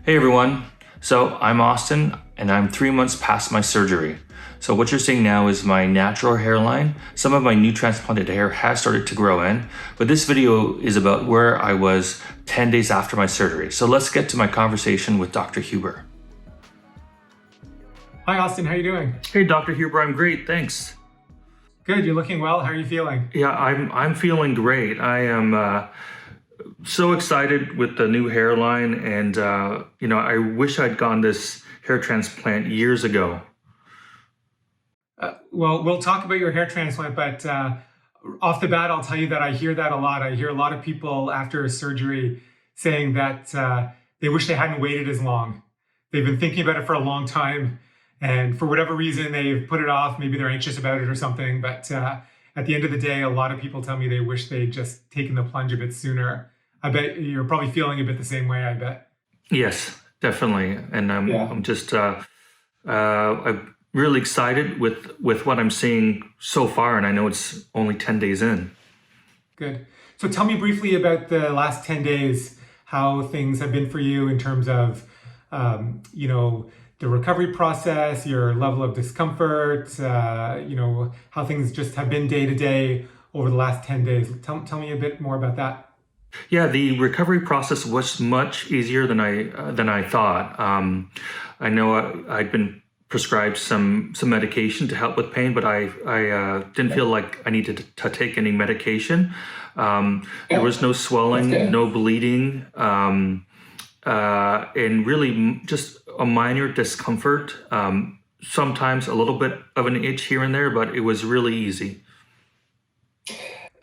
Hey everyone, so I'm Austin and I'm 3 months past my surgery. So what you're seeing now is my natural hairline. Some of my new transplanted hair has started to grow in, but this video is about where I was 10 days after my surgery. So let's get to my conversation with Dr. Huber. Hi Austin, how are you doing? Hey Dr. Huber, I'm great, thanks. Good, you're looking well. How are you feeling? Yeah, I'm feeling great. I am so excited with the new hairline, and I wish I'd gone this hair transplant years ago. Well, we'll talk about your hair transplant, but off the bat, I'll tell you that I hear that a lot. I hear a lot of people after surgery saying that they wish they hadn't waited as long. They've been thinking about it for a long time, and for whatever reason, they've put it off. Maybe they're anxious about it or something, but at the end of the day, a lot of people tell me they wish they'd just taken the plunge a bit sooner. I bet you're probably feeling a bit the same way, I bet. Yes, definitely. And I'm just I'm really excited with what I'm seeing so far, and I know it's only 10 days in. Good. So tell me briefly about the last 10 days, how things have been for you in terms of, the recovery process, your level of discomfort, how things just have been day to day over the last 10 days. Tell me a bit more about that. Yeah, the recovery process was much easier than I thought. I know I'd been prescribed some medication to help with pain, but I didn't feel like I needed to take any medication. There was no swelling, no bleeding, and really just a minor discomfort. Sometimes a little bit of an itch here and there, but it was really easy.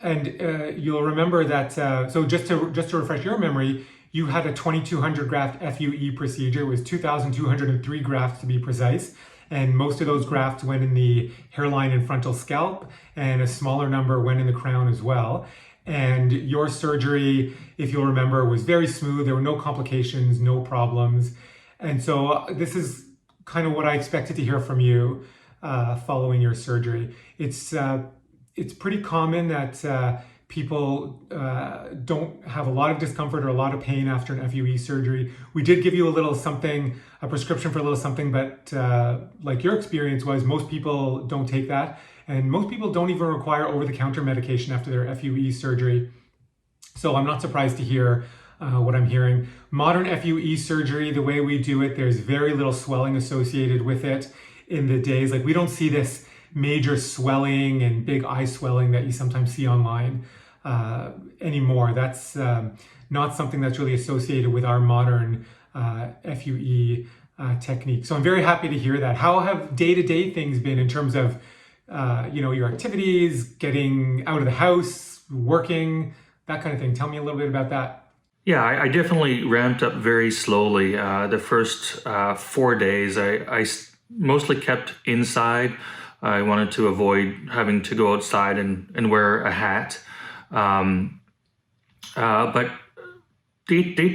And you'll remember that, so just to refresh your memory, you had a 2200 graft FUE procedure. It was 2,203 grafts to be precise. And most of those grafts went in the hairline and frontal scalp, and a smaller number went in the crown as well. And your surgery, if you'll remember, was very smooth. There were no complications, no problems. And so this is kind of what I expected to hear from you following your surgery. It's pretty common that people don't have a lot of discomfort or a lot of pain after an FUE surgery. We did give you a little something, a prescription for a little something, but like your experience was, most people don't take that. And most people don't even require over-the-counter medication after their FUE surgery. So I'm not surprised to hear what I'm hearing. Modern FUE surgery, the way we do it, there's very little swelling associated with it in the days. Like, we don't see this major swelling and big eye swelling that you sometimes see online anymore. That's not something that's really associated with our modern FUE technique. So I'm very happy to hear that. How have day-to-day things been in terms of your activities, getting out of the house, working, that kind of thing? Tell me a little bit about that. Yeah, I definitely ramped up very slowly. The first 4 days, I mostly kept inside. I wanted to avoid having to go outside and wear a hat. But day to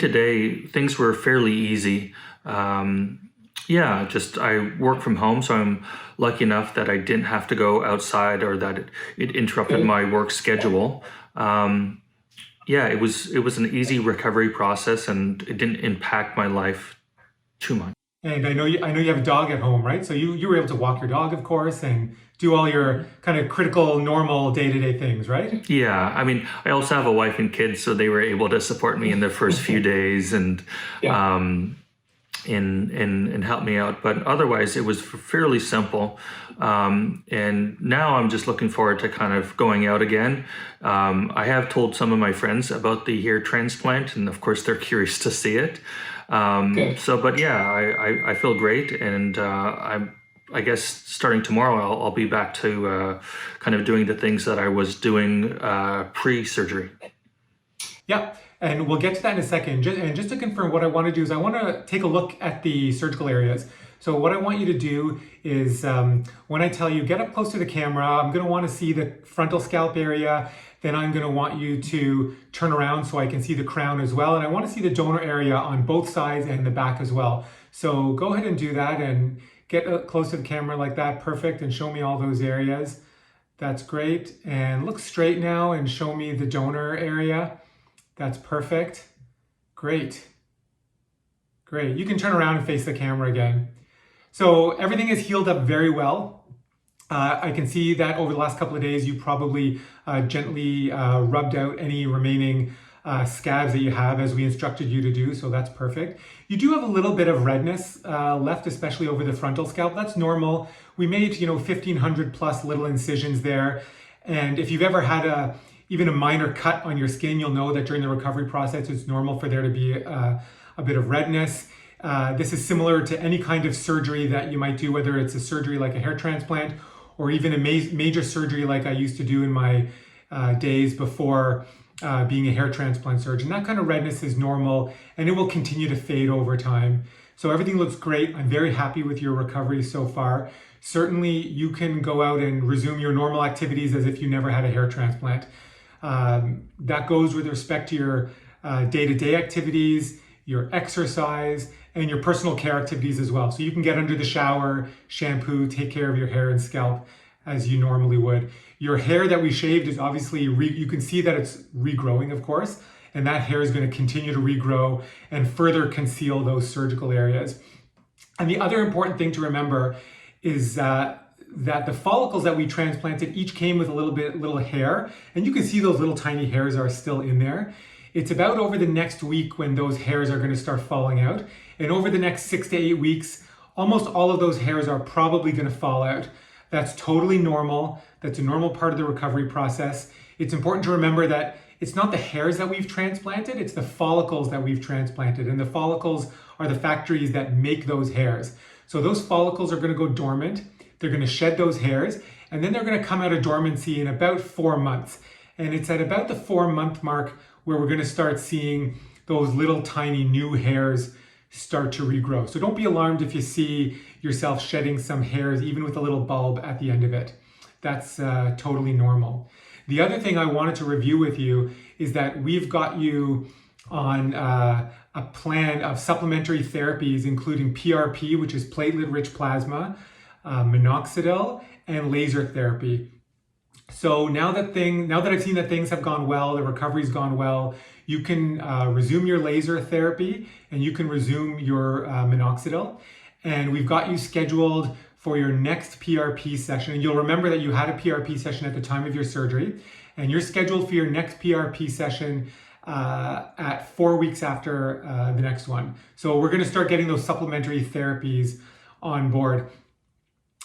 day, things were fairly easy. I work from home, so I'm lucky enough that I didn't have to go outside or that it interrupted my work schedule. It was an easy recovery process, and it didn't impact my life too much. And I know you have a dog at home, right? So you were able to walk your dog, of course, and do all your kind of critical, normal day-to-day things, right? Yeah, I mean, I also have a wife and kids, so they were able to support me in the first few days and and help me out. But otherwise, it was fairly simple. And now I'm just looking forward to kind of going out again. I have told some of my friends about the hair transplant, and of course, they're curious to see it. I feel great, and I guess starting tomorrow, I'll be back to kind of doing the things that I was doing pre-surgery. Yeah, and we'll get to that in a second. And just to confirm, what I want to do is I want to take a look at the surgical areas. So what I want you to do is when I tell you, get up close to the camera, I'm going to want to see the frontal scalp area. Then I'm going to want you to turn around so I can see the crown as well. And I want to see the donor area on both sides and the back as well. So go ahead and do that and get close to the camera like that. Perfect. And show me all those areas. That's great. And look straight now and show me the donor area. That's perfect. Great. Great. You can turn around and face the camera again. So everything is healed up very well. I can see that over the last couple of days, you probably gently rubbed out any remaining scabs that you have as we instructed you to do, so that's perfect. You do have a little bit of redness left, especially over the frontal scalp. That's normal. We made, 1,500 plus little incisions there. And if you've ever had even a minor cut on your skin, you'll know that during the recovery process, it's normal for there to be a bit of redness. This is similar to any kind of surgery that you might do, whether it's a surgery like a hair transplant or even a major surgery like I used to do in my days before being a hair transplant surgeon. That kind of redness is normal and it will continue to fade over time. So everything looks great. I'm very happy with your recovery so far. Certainly you can go out and resume your normal activities as if you never had a hair transplant. That goes with respect to your day-to-day activities, your exercise, and your personal care activities as well. So you can get under the shower, shampoo, take care of your hair and scalp as you normally would. Your hair that we shaved is obviously, you can see that it's regrowing, of course, and that hair is going to continue to regrow and further conceal those surgical areas. And the other important thing to remember is that the follicles that we transplanted each came with a little hair, and you can see those little tiny hairs are still in there. It's about over the next week when those hairs are going to start falling out. And over the next 6 to 8 weeks, almost all of those hairs are probably going to fall out. That's totally normal. That's a normal part of the recovery process. It's important to remember that it's not the hairs that we've transplanted, it's the follicles that we've transplanted. And the follicles are the factories that make those hairs. So those follicles are going to go dormant. They're going to shed those hairs, and then they're going to come out of dormancy in about 4 months. And it's at about the 4-month mark where we're going to start seeing those little tiny new hairs start to regrow. So don't be alarmed if you see yourself shedding some hairs, even with a little bulb at the end of it. That's totally normal. The other thing I wanted to review with you is that we've got you on a plan of supplementary therapies, including PRP, which is platelet rich plasma, minoxidil, and laser therapy. So now that I've seen that things have gone well, the recovery's gone well, you can resume your laser therapy and you can resume your minoxidil. And we've got you scheduled for your next PRP session. And you'll remember that you had a PRP session at the time of your surgery, and you're scheduled for your next PRP session at 4 weeks after the next one. So we're going to start getting those supplementary therapies on board.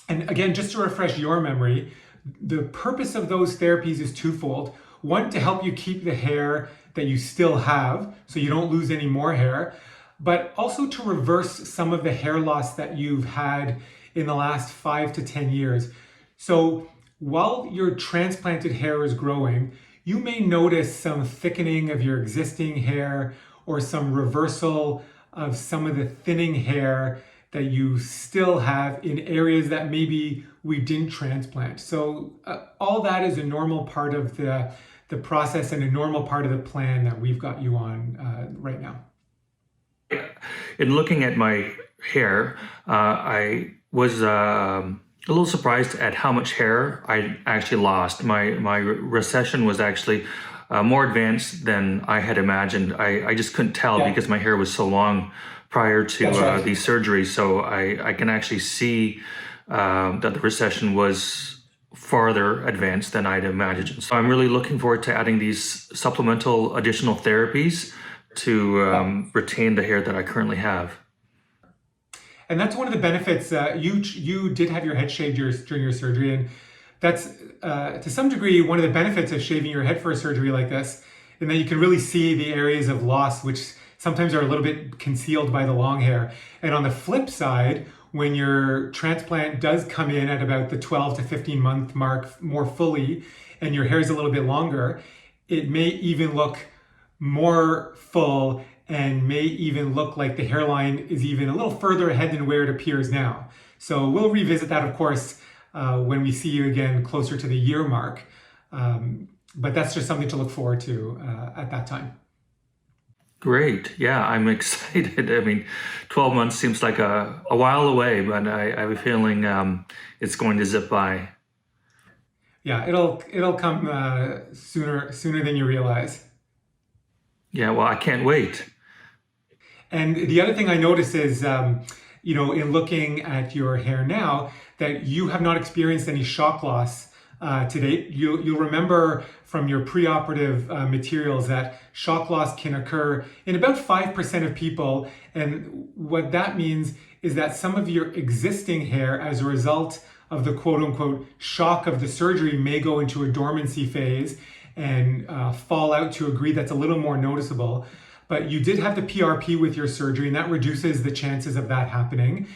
And again, just to refresh your memory, the purpose of those therapies is twofold. One, to help you keep the hair that you still have so you don't lose any more hair, but also to reverse some of the hair loss that you've had in the last 5 to 10 years. So while your transplanted hair is growing, you may notice some thickening of your existing hair or some reversal of some of the thinning hair that you still have in areas that maybe we didn't transplant. So all that is a normal part of the process and a normal part of the plan that we've got you on right now. In looking at my hair, I was a little surprised at how much hair I actually lost. My recession was actually more advanced than I had imagined. I just couldn't tell because my hair was so long prior to the surgery. So I can actually see that the recession was farther advanced than I'd imagined. So I'm really looking forward to adding these supplemental additional therapies to retain the hair that I currently have. And that's one of the benefits. You did have your head shaved during your surgery, and that's to some degree one of the benefits of shaving your head for a surgery like this, in that you can really see the areas of loss which sometimes are a little bit concealed by the long hair. And on the flip side, when your transplant does come in at about the 12 to 15 month mark more fully, and your hair is a little bit longer, it may even look more full and may even look like the hairline is even a little further ahead than where it appears now. So we'll revisit that, of course, when we see you again closer to the year mark. But that's just something to look forward to at that time. Great. Yeah, I'm excited. I mean, 12 months seems like a while away, but I have a feeling it's going to zip by. Yeah, it'll come sooner than you realize. Yeah, well, I can't wait. And the other thing I notice is, in looking at your hair now, that you have not experienced any shock loss to date. You'll remember from your preoperative materials that shock loss can occur in about 5% of people. And what that means is that some of your existing hair, as a result of the quote unquote shock of the surgery, may go into a dormancy phase and fall out to a degree that's a little more noticeable. But you did have the PRP with your surgery, and that reduces the chances of that happening.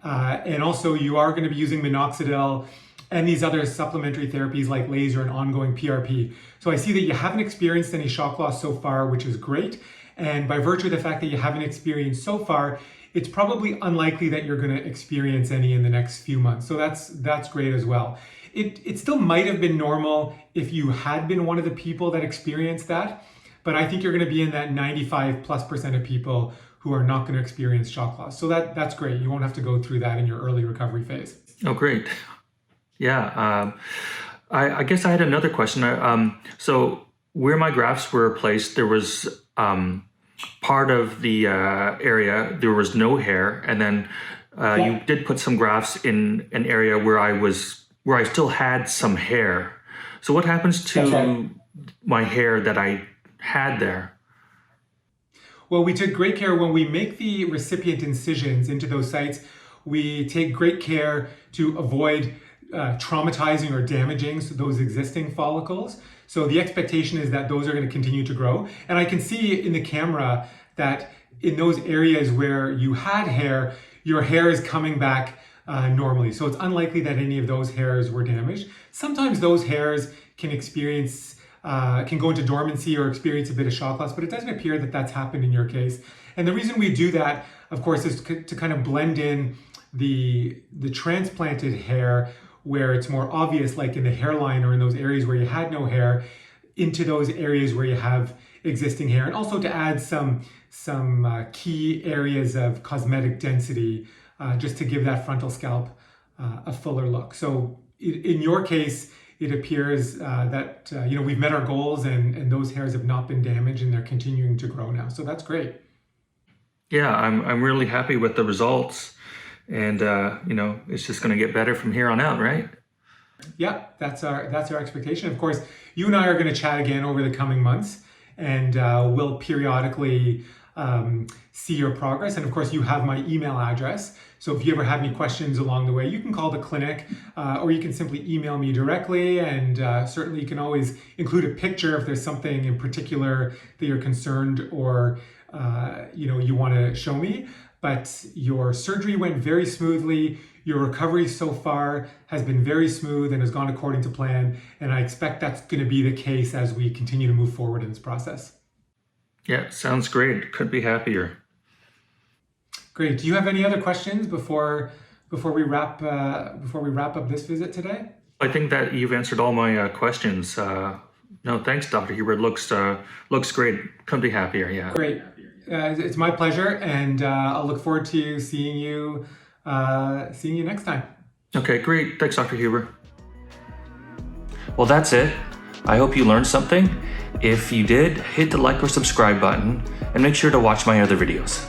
And also you are going to be using minoxidil and these other supplementary therapies like laser and ongoing PRP. So I see that you haven't experienced any shock loss so far, which is great. And by virtue of the fact that you haven't experienced so far, it's probably unlikely that you're going to experience any in the next few months. So that's great as well. It still might have been normal if you had been one of the people that experienced that, but I think you're going to be in that 95+% of people who are not going to experience shock loss. So that's great. You won't have to go through that in your early recovery phase. Oh, great. Yeah. I guess I had another question. So where my grafts were placed, there was part of the area, there was no hair. And then you did put some grafts in an area where I still had some hair. So what happens to my hair that I had there? Well, we took great care when we make the recipient incisions into those sites. We take great care to avoid traumatizing or damaging those existing follicles. So the expectation is that those are going to continue to grow. And I can see in the camera that in those areas where you had hair, your hair is coming back normally. So it's unlikely that any of those hairs were damaged. Sometimes those hairs can go into dormancy or experience a bit of shock loss, but it doesn't appear that that's happened in your case. And the reason we do that, of course, is to kind of blend in the transplanted hair where it's more obvious, like in the hairline or in those areas where you had no hair, into those areas where you have existing hair, and also to add some key areas of cosmetic density, just to give that frontal scalp a fuller look. So in your case, it appears that we've met our goals and those hairs have not been damaged and they're continuing to grow now. So that's great. Yeah, I'm really happy with the results, and it's just going to get better from here on out, right? Yeah, that's our expectation. Of course, you and I are going to chat again over the coming months, and we'll periodically see your progress. And of course, you have my email address. So if you ever have any questions along the way, you can call the clinic or you can simply email me directly. And certainly you can always include a picture if there's something in particular that you're concerned or you want to show me. But your surgery went very smoothly. Your recovery so far has been very smooth and has gone according to plan. And I expect that's going to be the case as we continue to move forward in this process. Yeah, sounds great. Couldn't be happier. Great. Do you have any other questions before we wrap up this visit today? I think that you've answered all my questions. No, thanks, Dr. Hubert. Looks great. Couldn't be happier. Yeah. Great. It's my pleasure, and I'll look forward to seeing you next time. Okay, great. Thanks, Dr. Huber. Well, that's it. I hope you learned something. If you did, hit the like or subscribe button and make sure to watch my other videos.